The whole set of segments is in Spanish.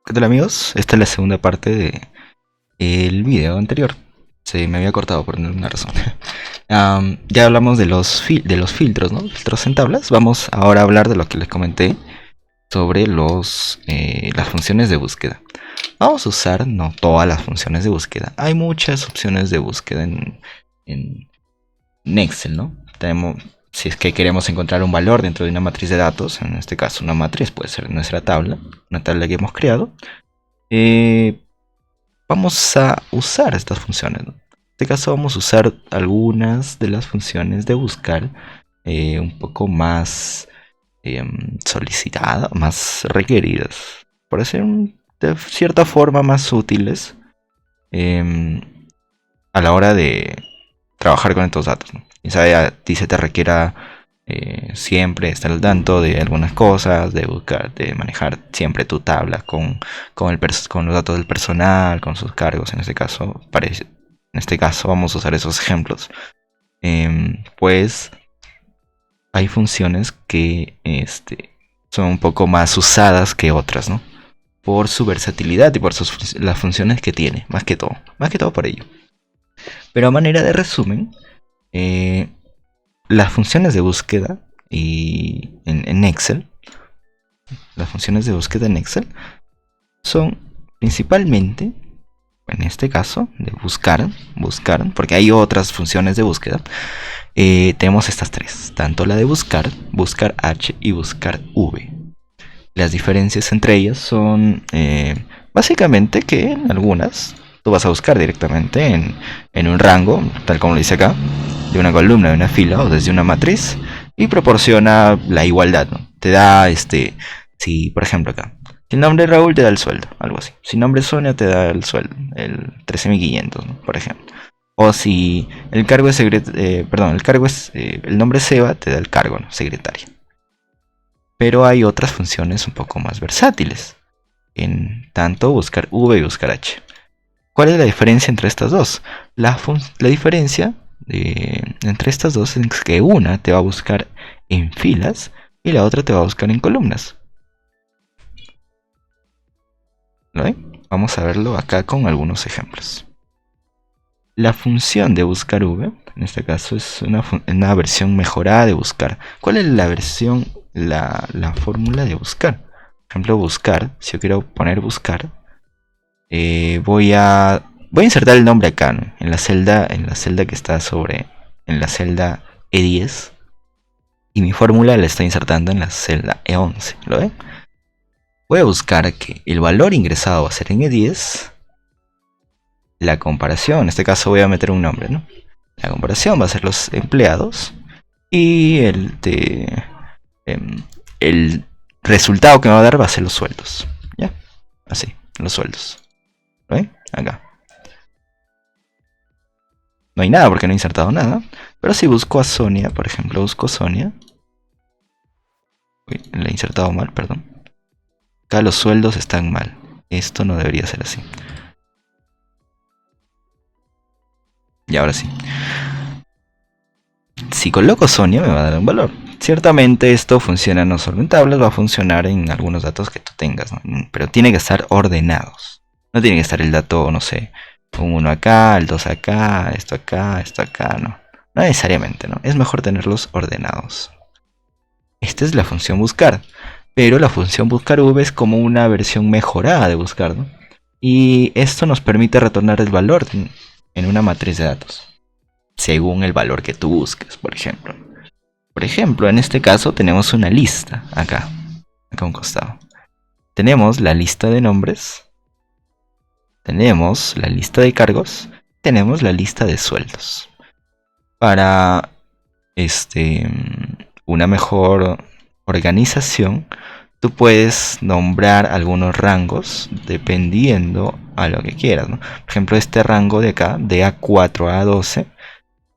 ¿Qué tal, amigos? Esta es la segunda parte del video anterior. Se me había cortado por alguna razón. Ya hablamos de los filtros, ¿no? Filtros en tablas. Vamos ahora a hablar de lo que les comenté sobre las funciones de búsqueda. Vamos a usar no todas las funciones de búsqueda. Hay muchas opciones de búsqueda en Excel, ¿no? Si es que queremos encontrar un valor dentro de una matriz de datos, en este caso una matriz puede ser nuestra tabla, una tabla que hemos creado. Eh, Vamos a usar estas funciones, ¿no? En este caso vamos a usar algunas de las funciones de buscar un poco más solicitadas, más requeridas, por decir de cierta forma más útiles eh, a la hora de trabajar con estos datos, ¿no? Quizá a ti se te requiera siempre estar al tanto de algunas cosas, de buscar, de manejar siempre tu tabla con los datos del personal, con sus cargos. En este caso vamos a usar esos ejemplos. Pues hay funciones que son un poco más usadas que otras, ¿no? Por su versatilidad y por las funciones que tiene, más que todo por ello. Pero a manera de resumen, eh, las funciones de búsqueda en Excel, las funciones de búsqueda en Excel son principalmente, en este caso, de buscar, porque hay otras funciones de búsqueda. Tenemos estas tres, tanto la de buscar, buscar H y buscar V. Las diferencias entre ellas son básicamente que en algunas tú vas a buscar directamente en un rango, tal como lo dice acá, de una columna, de una fila o desde una matriz, y proporciona la igualdad, ¿no? Te da si por ejemplo acá, si el nombre de Raúl te da el sueldo, algo así. Si el nombre de Sonia te da el sueldo, el 13.500, ¿no? Por ejemplo. O si el cargo es el nombre es Seba, te da el cargo, ¿no? Secretaria. Pero hay otras funciones un poco más versátiles, en tanto buscar V y buscar H. ¿Cuál es la diferencia entre estas dos? La diferencia entre estas dos es que una te va a buscar en filas y la otra te va a buscar en columnas. ¿Lo ven? Vamos a verlo acá con algunos ejemplos. La función de buscar V, en este caso, es una versión mejorada de buscar. ¿Cuál es la fórmula de buscar? Por ejemplo, buscar, si yo quiero poner buscar, voy a insertar el nombre acá, ¿no? en la celda que está en la celda E10, y mi fórmula la estoy insertando en la celda E11. ¿Lo ven? Voy a buscar que el valor ingresado va a ser en E10. La comparación, en este caso voy a meter un nombre, ¿no? La comparación va a ser los empleados y el resultado que me va a dar va a ser los sueldos. ¿Ya? Así, los sueldos. ¿Lo ven? Acá. No hay nada porque no he insertado nada. Pero si busco a Sonia, por ejemplo, busco a Sonia. Uy, le he insertado mal, perdón. Acá los sueldos están mal. Esto no debería ser así. Y ahora sí. Si coloco Sonia me va a dar un valor. Ciertamente esto funciona no solo en tablas, va a funcionar en algunos datos que tú tengas, ¿no? Pero tiene que estar ordenados. No tiene que estar el dato, no sé, un 1 acá, el 2 acá, esto acá, no. No necesariamente, ¿no? Es mejor tenerlos ordenados. Esta es la función buscar. Pero la función buscar V es como una versión mejorada de buscar, ¿no? Y esto nos permite retornar el valor en una matriz de datos, según el valor que tú busques, por ejemplo. Por ejemplo, en este caso tenemos una lista acá a un costado. Tenemos la lista de nombres, tenemos la lista de cargos, tenemos la lista de sueldos. Para una mejor organización, tú puedes nombrar algunos rangos dependiendo a lo que quieras, ¿no? Por ejemplo, este rango de acá, de A4 a A12,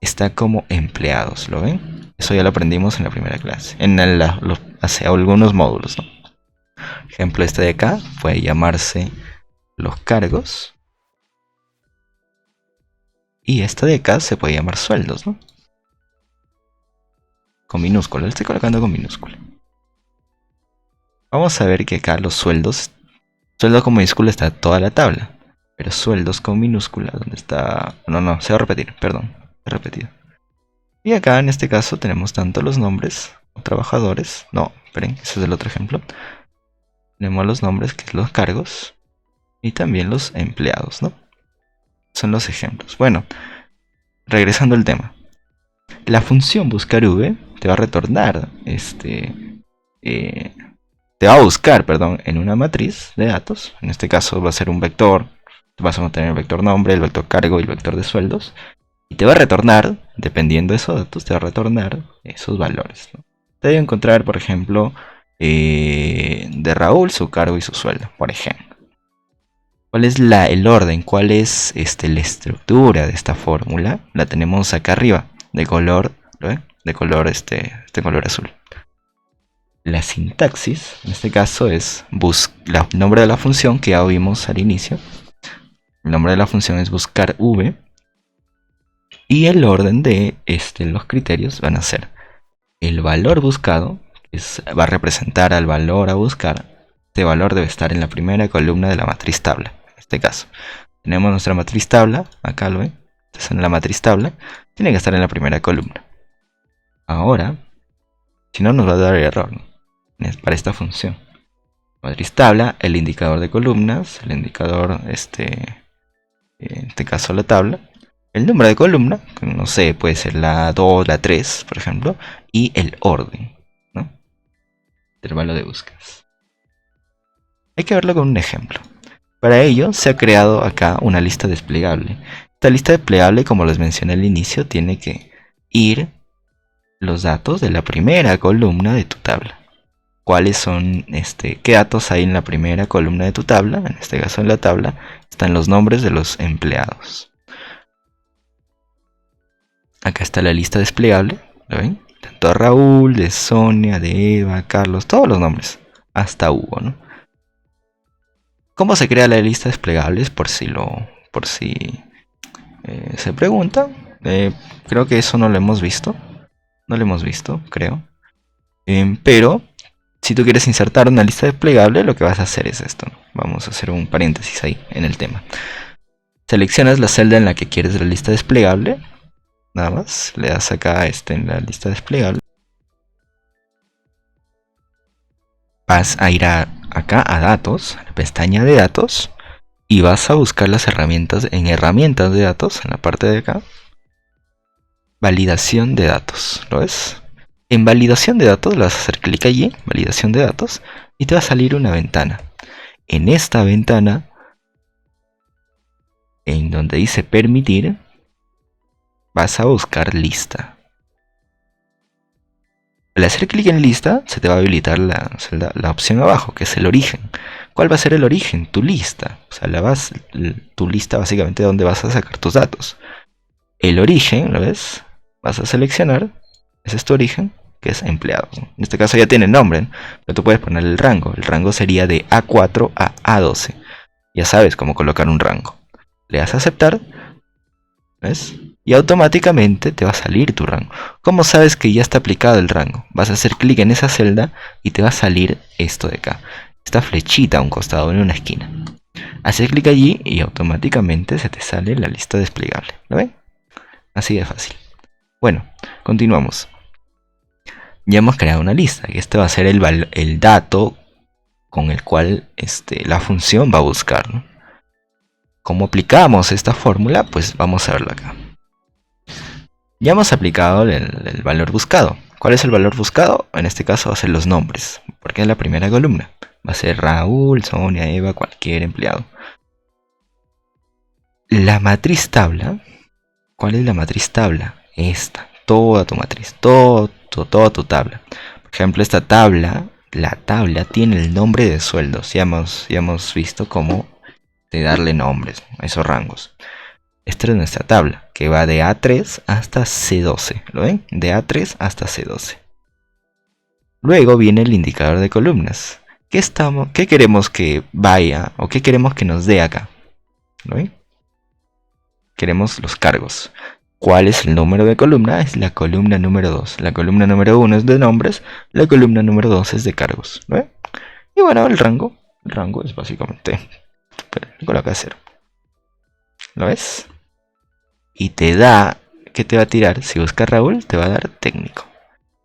está como empleados, ¿lo ven? Eso ya lo aprendimos en la primera clase, hace algunos módulos, ¿no? Por ejemplo, este de acá puede llamarse los cargos. Y este de acá se puede llamar sueldos, ¿no? Con minúscula, lo estoy colocando con minúscula. Vamos a ver que acá los sueldos Sueldo con minúscula está toda la tabla. Pero sueldos con minúscula, ¿dónde está? No, se va a repetir, perdón. He repetido. Y acá en este caso tenemos tanto los nombres o trabajadores. No, esperen, ese es el otro ejemplo. Tenemos los nombres, que es los cargos. Y también los empleados, ¿no? Son los ejemplos. Bueno, regresando al tema. La función buscar v te va a retornar te va a buscar, perdón, en una matriz de datos. En este caso va a ser un vector. Vas a tener el vector nombre, el vector cargo y el vector de sueldos. Y te va a retornar, dependiendo de esos datos, te va a retornar esos valores, ¿no? Te debe encontrar, por ejemplo, de Raúl su cargo y su sueldo, por ejemplo. ¿Cuál es el orden? ¿Cuál es la estructura de esta fórmula? La tenemos acá arriba, de color, ¿lo ven? De color este color azul. La sintaxis, en este caso, es el nombre de la función que ya vimos al inicio. El nombre de la función es buscar v. Y el orden de los criterios van a ser el valor buscado, va a representar al valor a buscar. Este valor debe estar en la primera columna de la matriz tabla. En este caso, tenemos nuestra matriz tabla, acá lo ven. Entonces en la matriz tabla tiene que estar en la primera columna. Ahora, si no nos va a dar error, ¿no? Para esta función. Matriz tabla, el indicador de columnas, el indicador, en este caso la tabla. El número de columna, no sé, puede ser la 2, la 3, por ejemplo. Y el orden, ¿no? Intervalo de búsquedas. Hay que verlo con un ejemplo. Para ello se ha creado acá una lista desplegable. Esta lista desplegable, como les mencioné al inicio, tiene que ir los datos de la primera columna de tu tabla. ¿Cuáles son, qué datos hay en la primera columna de tu tabla? En este caso en la tabla están los nombres de los empleados. Acá está la lista desplegable, ¿lo ven? Tanto de Raúl, de Sonia, de Eva, Carlos, todos los nombres, hasta Hugo, ¿no? ¿Cómo se crea la lista desplegable? Por si se pregunta. Creo que eso no lo hemos visto. No lo hemos visto, creo. Pero si tú quieres insertar una lista desplegable, lo que vas a hacer es esto, ¿no? Vamos a hacer un paréntesis ahí en el tema. Seleccionas la celda en la que quieres la lista desplegable. Nada más, le das acá en la lista desplegable. Vas a ir acá a datos, a la pestaña de datos. Y vas a buscar las herramientas en herramientas de datos, en la parte de acá. Validación de datos, ¿lo ves? En validación de datos le vas a hacer clic allí, validación de datos. Y te va a salir una ventana. En esta ventana, en donde dice permitir, vas a buscar lista. Al hacer clic en lista, se te va a habilitar la opción abajo, que es el origen. ¿Cuál va a ser el origen? Tu lista. O sea, tu lista básicamente donde vas a sacar tus datos. El origen, ¿lo ves? Vas a seleccionar, ese es tu origen, que es empleado. En este caso ya tiene nombre, ¿no? Pero tú puedes poner el rango. El rango sería de A4 a A12. Ya sabes cómo colocar un rango. Le das a aceptar, ¿ves? Y automáticamente te va a salir tu rango. ¿Cómo sabes que ya está aplicado el rango? Vas a hacer clic en esa celda y te va a salir esto de acá. Esta flechita a un costado en una esquina. Haces clic allí y automáticamente se te sale la lista desplegable. ¿Lo ven? Así de fácil. Bueno, continuamos. Ya hemos creado una lista y este va a ser el dato con el cual la función va a buscar, ¿no? ¿Cómo aplicamos esta fórmula? Pues vamos a verlo acá. Ya hemos aplicado el valor buscado. ¿Cuál es el valor buscado? En este caso va a ser los nombres, porque es la primera columna. Va a ser Raúl, Sonia, Eva, cualquier empleado. La matriz tabla. ¿Cuál es la matriz tabla? Esta, toda tu matriz, toda tu tabla. Por ejemplo, esta tabla, la tabla tiene el nombre de sueldos. Ya hemos visto cómo darle nombres a esos rangos. Esta es nuestra tabla, que va de A3 hasta C12. ¿Lo ven? De A3 hasta C12. Luego viene el indicador de columnas. ¿Qué queremos que vaya o qué queremos que nos dé acá? ¿Lo ven? Queremos los cargos. ¿Cuál es el número de columna? Es la columna número 2. La columna número 1 es de nombres, la columna número 2 es de cargos. ¿Lo ven? Y bueno, el rango. El rango es básicamente, coloca 0. ¿Lo ves? Y te da, ¿qué te va a tirar? Si buscas Raúl, te va a dar técnico.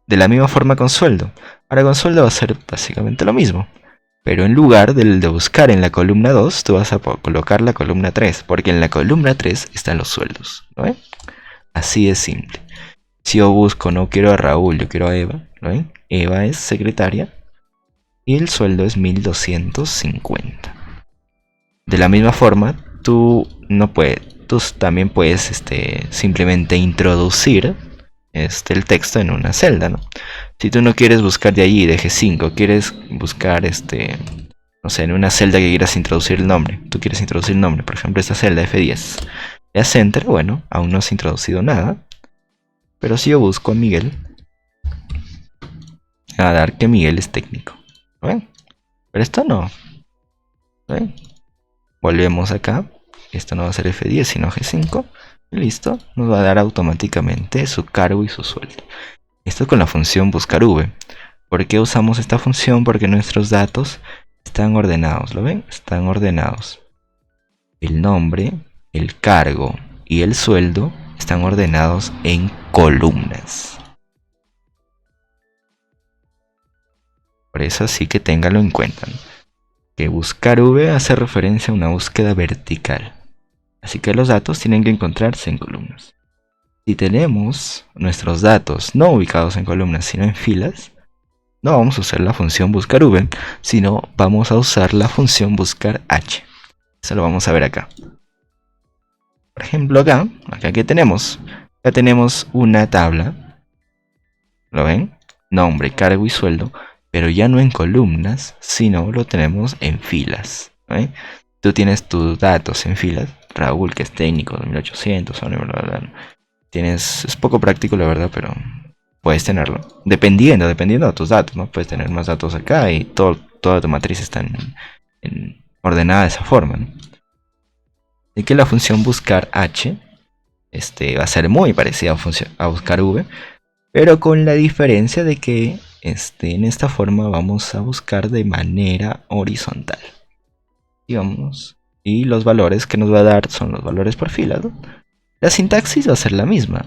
De la misma forma con sueldo. Ahora con sueldo va a ser básicamente lo mismo. Pero en lugar de buscar en la columna 2, tú vas a colocar la columna 3. Porque en la columna 3 están los sueldos. ¿Lo ven? Así es simple. Si yo busco, no quiero a Raúl, yo quiero a Eva. ¿Lo ven? Eva es secretaria. Y el sueldo es 1250. De la misma forma, tú no puedes, tú también puedes simplemente introducir el texto en una celda, ¿no? Si tú no quieres buscar de allí de G5, quieres buscar no sé, en una celda que quieras introducir el nombre. Tú quieres introducir el nombre, por ejemplo, esta celda F10. Le das Enter, bueno, aún no has introducido nada. Pero si yo busco a Miguel, me va a dar que Miguel es técnico. ¿Lo ven? Pero esto no. ¿Lo ven? Volvemos acá. Esto no va a ser F10 sino G5. Y listo. Nos va a dar automáticamente su cargo y su sueldo. Esto con la función buscar v. ¿Por qué usamos esta función? Porque nuestros datos están ordenados. ¿Lo ven? Están ordenados. El nombre, el cargo y el sueldo están ordenados en columnas. Por eso sí que téngalo en cuenta, ¿no? Que buscar v hace referencia a una búsqueda vertical. Así que los datos tienen que encontrarse en columnas. Si tenemos nuestros datos no ubicados en columnas sino en filas, no vamos a usar la función buscar v, sino vamos a usar la función buscar h. Eso lo vamos a ver acá. Por ejemplo acá que tenemos, ya tenemos una tabla. ¿Lo ven? Nombre, cargo y sueldo, pero ya no en columnas, sino lo tenemos en filas. ¿Ven? Tú tienes tus datos en filas. Raúl, que es técnico, 2800, bla, bla, bla. Es poco práctico la verdad, pero puedes tenerlo. Dependiendo de tus datos, ¿no? Puedes tener más datos acá y toda tu matriz está ordenada de esa forma, ¿no? Y que la función buscar h va a ser muy parecida a buscar v, pero con la diferencia de que en esta forma vamos a buscar de manera horizontal. Y los valores que nos va a dar son los valores por fila, ¿no? La sintaxis va a ser la misma.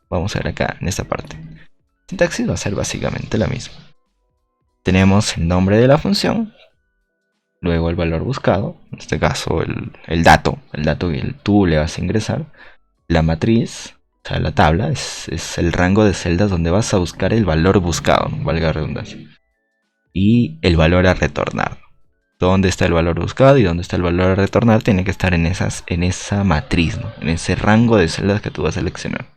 Vamos a ver acá en esta parte. La sintaxis va a ser básicamente la misma. Tenemos el nombre de la función, luego el valor buscado, en este caso el dato que tú le vas a ingresar, la matriz, o sea la tabla, es el rango de celdas donde vas a buscar el valor buscado, ¿no? Valga la redundancia, y el valor a retornar. Dónde está el valor buscado y dónde está el valor a retornar tiene que estar en esa matriz, ¿no? En ese rango de celdas que tú vas a seleccionar.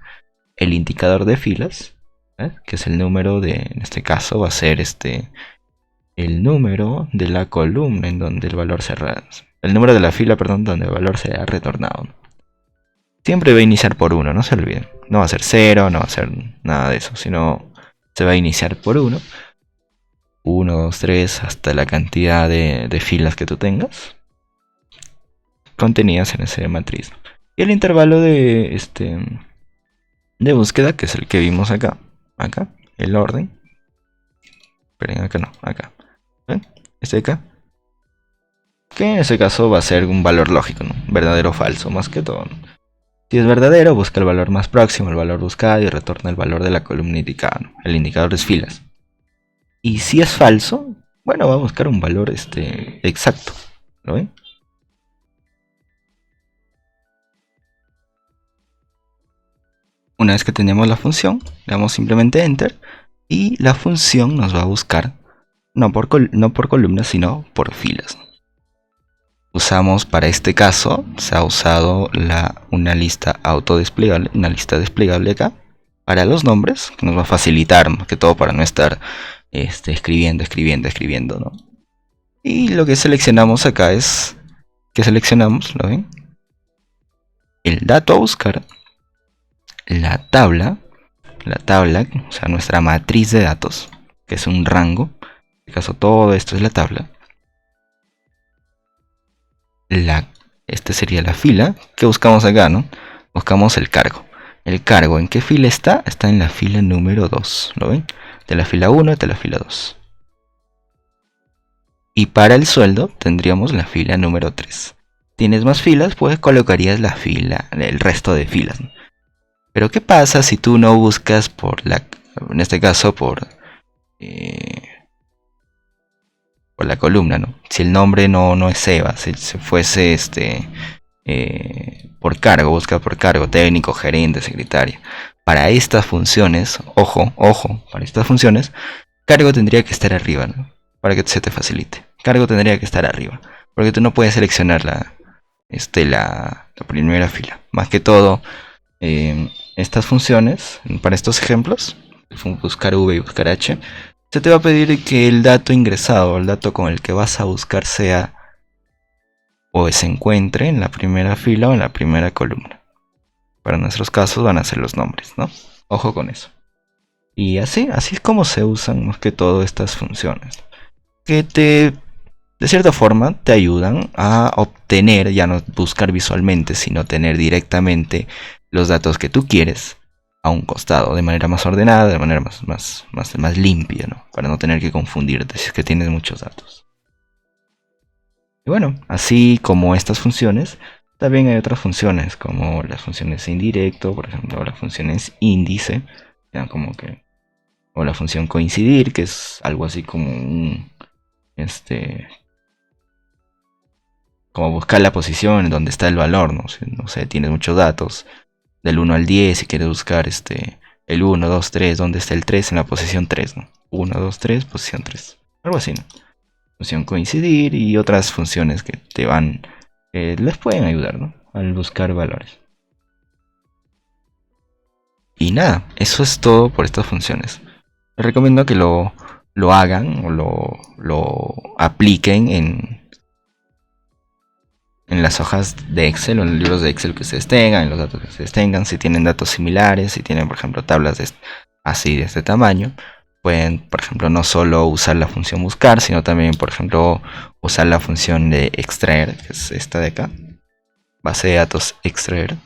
El indicador de filas, que es el número en este caso va a ser el número de la columna en donde el valor el número de la fila, perdón, donde el valor se ha retornado, ¿no? Siempre va a iniciar por 1, no se olviden. No va a ser 0, no va a ser nada de eso, sino se va a iniciar por 1. 1, 2, 3, hasta la cantidad de filas que tú tengas contenidas en esa matriz. Y el intervalo de búsqueda, que es el que vimos acá, el orden. Esperen, acá no, acá. ¿Ven? Este de acá. Que en ese caso va a ser un valor lógico, ¿no? Verdadero o falso, más que todo, ¿no? Si es verdadero, busca el valor más próximo, el valor buscado, y retorna el valor de la columna indicada, ¿no? El indicador es filas. Y si es falso, bueno, va a buscar un valor exacto. ¿Lo ven? Una vez que tenemos la función, le damos simplemente Enter y la función nos va a buscar no por columnas, sino por filas. Usamos para este caso, se ha usado una lista autodesplegable, una lista desplegable acá para los nombres, que nos va a facilitar más que todo para no estar escribiendo, ¿no? Y lo que seleccionamos acá es que seleccionamos, ¿lo ven? El dato a buscar, la tabla, o sea, nuestra matriz de datos, que es un rango. En este caso, todo esto es la tabla. Esta sería la fila que buscamos acá, ¿no? Buscamos el cargo. El cargo, ¿en qué fila está? Está en la fila número 2, ¿lo ven? De la fila 1 hasta la fila 2. Y para el sueldo tendríamos la fila número 3. Tienes más filas, pues colocarías la fila, el resto de filas, ¿no? Pero ¿qué pasa si tú no buscas en este caso eh, por la columna, ¿no? Si el nombre no es Eva, si se fuese por cargo, busca por cargo, técnico, gerente, secretaria. Para estas funciones, ojo, para estas funciones, cargo tendría que estar arriba, ¿no? Para que se te facilite. Cargo tendría que estar arriba. Porque tú no puedes seleccionar la primera fila. Más que todo, estas funciones, para estos ejemplos, buscar V y buscar H, se te va a pedir que el dato ingresado, el dato con el que vas a buscar sea o se encuentre en la primera fila o en la primera columna. Para nuestros casos van a ser los nombres, ¿no? Ojo con eso. Y así es como se usan más que todo estas funciones. Que de cierta forma, te ayudan a obtener, ya no buscar visualmente, sino tener directamente los datos que tú quieres a un costado, de manera más ordenada, de manera más limpia, ¿no? Para no tener que confundirte si es que tienes muchos datos. Y bueno, así como estas funciones, también hay otras funciones, como las funciones indirecto, por ejemplo, las funciones índice, como que, o la función coincidir, que es algo así como como buscar la posición en donde está el valor, ¿no? Si, no sé, tienes muchos datos, del 1 al 10, y quieres buscar el 1, 2, 3, ¿dónde está el 3? En la posición 3, ¿no? 1, 2, 3, posición 3. Algo así, ¿no? Función coincidir y otras funciones que les pueden ayudar, ¿no? Al buscar valores. Y nada, eso es todo por estas funciones. Les recomiendo que lo hagan o lo apliquen en las hojas de Excel o en los libros de Excel que ustedes tengan, en los datos que ustedes tengan. Si tienen datos similares, si tienen, por ejemplo, tablas así de este tamaño, pueden, por ejemplo, no solo usar la función buscar, sino también, por ejemplo, usar la función de extraer, que es esta de acá. Base de datos extraer,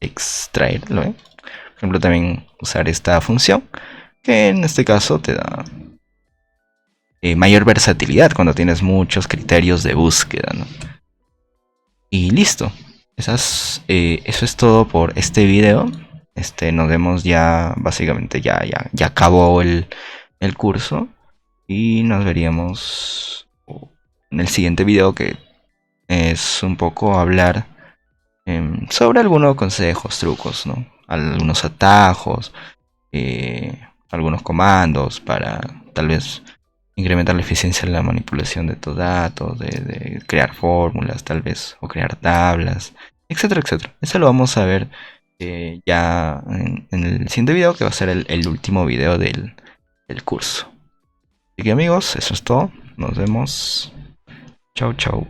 extraerlo, ¿eh? Por ejemplo, también usar esta función, que en este caso te da mayor versatilidad cuando tienes muchos criterios de búsqueda, ¿no? Y listo. Eso es todo por este video. Nos vemos ya, básicamente ya acabó el curso. Y nos veríamos en el siguiente video, que es un poco hablar sobre algunos consejos, trucos, ¿no? Algunos atajos, algunos comandos para tal vez incrementar la eficiencia en la manipulación de tus datos, de crear fórmulas tal vez, o crear tablas, etcétera, etcétera. Eso lo vamos a ver ya en el siguiente video, que va a ser el último video del curso. Así que amigos, eso es todo. Nos vemos. Chau, chau.